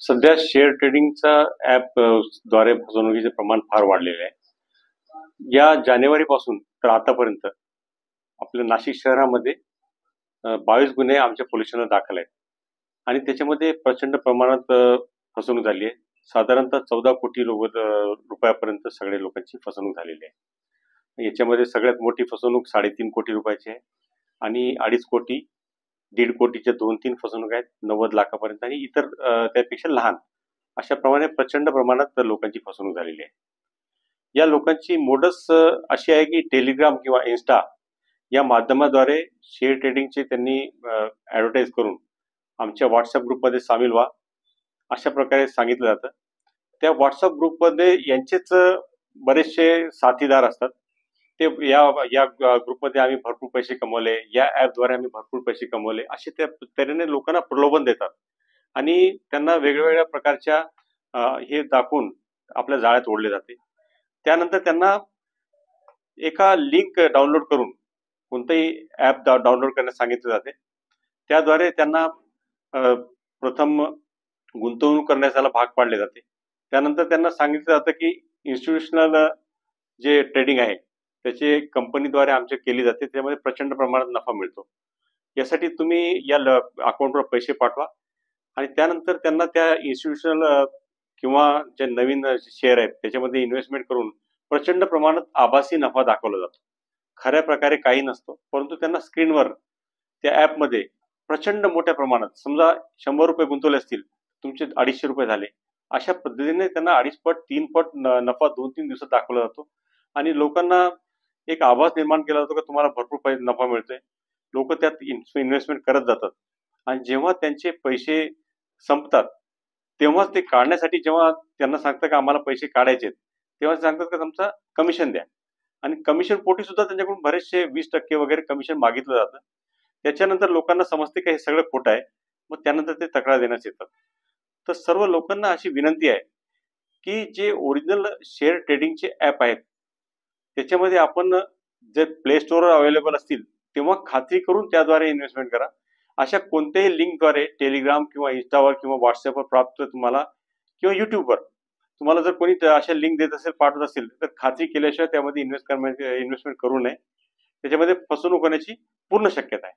सध्या शेअर ट्रेडिंगचा ॲप द्वारे फसवणुकीचे प्रमाण फार वाढलेले आहे. या जानेवारीपासून तर आतापर्यंत आपल्या नाशिक शहरामध्ये 22 गुन्हे आमच्या पोलिसांना दाखल आहेत आणि त्याच्यामध्ये प्रचंड प्रमाणात फसवणूक झाली आहे. साधारणतः 14 कोटी रुपयापर्यंत सगळ्या लोकांची फसवणूक झालेली आहे. याच्यामध्ये सगळ्यात मोठी फसवणूक 3.5 कोटी रुपयाची आहे आणि 2.5 कोटी, 1.5 कोटीच्या 2-3 फसवणूक आहेत, 90 लाखापर्यंत आणि इतर त्यापेक्षा लहान. अशा प्रमाणे प्रचंड प्रमाणात लोकांची फसवणूक झालेली आहे. या लोकांची मोडस अशी आहे की टेलिग्राम किंवा इन्स्टा या माध्यमाद्वारे शेअर ट्रेडिंगचे त्यांनी ॲडव्हर्टाईज करून आमच्या व्हॉट्सअप ग्रुपमध्ये सामील व्हा अशा प्रकारे सांगितलं जातं. त्या व्हॉट्सअप ग्रुपमध्ये यांचेच बरेचसे साथीदार असतात. ते या या ग्रुपमध्ये आम्ही भरपूर पैसे कमवले, या ॲपद्वारे आम्ही भरपूर पैसे कमवले असे त्या तऱ्हेने लोकांना प्रलोभन देतात आणि त्यांना वेगवेगळ्या प्रकारच्या हे दाखवून आपल्या जाळ्यात ओढले जाते. त्यानंतर त्यांना एका लिंक डाउनलोड करून कोणतंही ॲप डाउनलोड करण्यास सांगितले जाते. त्याद्वारे त्यांना प्रथम गुंतवणूक करण्यास भाग पाडले जाते. त्यानंतर त्यांना सांगितलं जातं की इन्स्टिट्यूशनल जे ट्रेडिंग आहे त्याची कंपनीद्वारे आमच्या केली जाते, त्यामध्ये प्रचंड प्रमाणात नफा मिळतो. यासाठी तुम्ही या अकाउंटवर पैसे पाठवा आणि त्यानंतर त्यांना त्या इन्स्टिट्यूशनल किंवा जे नवीन शेअर आहेत त्याच्यामध्ये इन्व्हेस्टमेंट करून प्रचंड प्रमाणात आभासी नफा दाखवला जातो. खऱ्या प्रकारे काही नसतो, परंतु त्यांना स्क्रीनवर त्या ॲपमध्ये प्रचंड मोठ्या प्रमाणात, समजा 100 रुपये गुंतवले असतील, तुमचे 250 रुपये झाले, अशा पद्धतीने त्यांना 2.5 पट 3 पट नफा 2-3 दिवसात दाखवला जातो आणि लोकांना एक आभास निर्माण केला जातो की तुम्हाला भरपूर नफा मिळतोय. लोक त्यात इन्व्हेस्टमेंट करत जातात आणि जेव्हा त्यांचे पैसे संपतात तेव्हाच ते काढण्यासाठी जेव्हा त्यांना सांगतात की आम्हाला पैसे काढायचे आहेत, तेव्हा ते सांगतात की तुमचा कमिशन द्या आणि कमिशन पोटी सुद्धा त्यांच्याकडून बरेचसे 20% वगैरे कमिशन मागितलं जातं. त्याच्यानंतर लोकांना समजते की हे सगळं खोटं आहे, मग त्यानंतर ते तक्रार देण्यास येतात. तर सर्व लोकांना अशी विनंती आहे की जे ओरिजिनल शेअर ट्रेडिंगचे ॲप आहेत त्याच्यामध्ये आपण जे प्ले स्टोअरवर अवेलेबल असतील तेव्हा खात्री करून त्याद्वारे इन्व्हेस्टमेंट करा. अशा कोणत्याही लिंकद्वारे टेलिग्राम किंवा इन्स्टावर किंवा व्हॉट्सअपवर प्राप्त तुम्हाला किंवा युट्यूबवर तुम्हाला जर कोणी अशा लिंक देत असेल, पाठवत असेल, तर खात्री केल्याशिवाय त्यामध्ये इन्व्हेस्टमेंट करू नये. त्याच्यामध्ये फसवणूक होण्याची पूर्ण शक्यता आहे.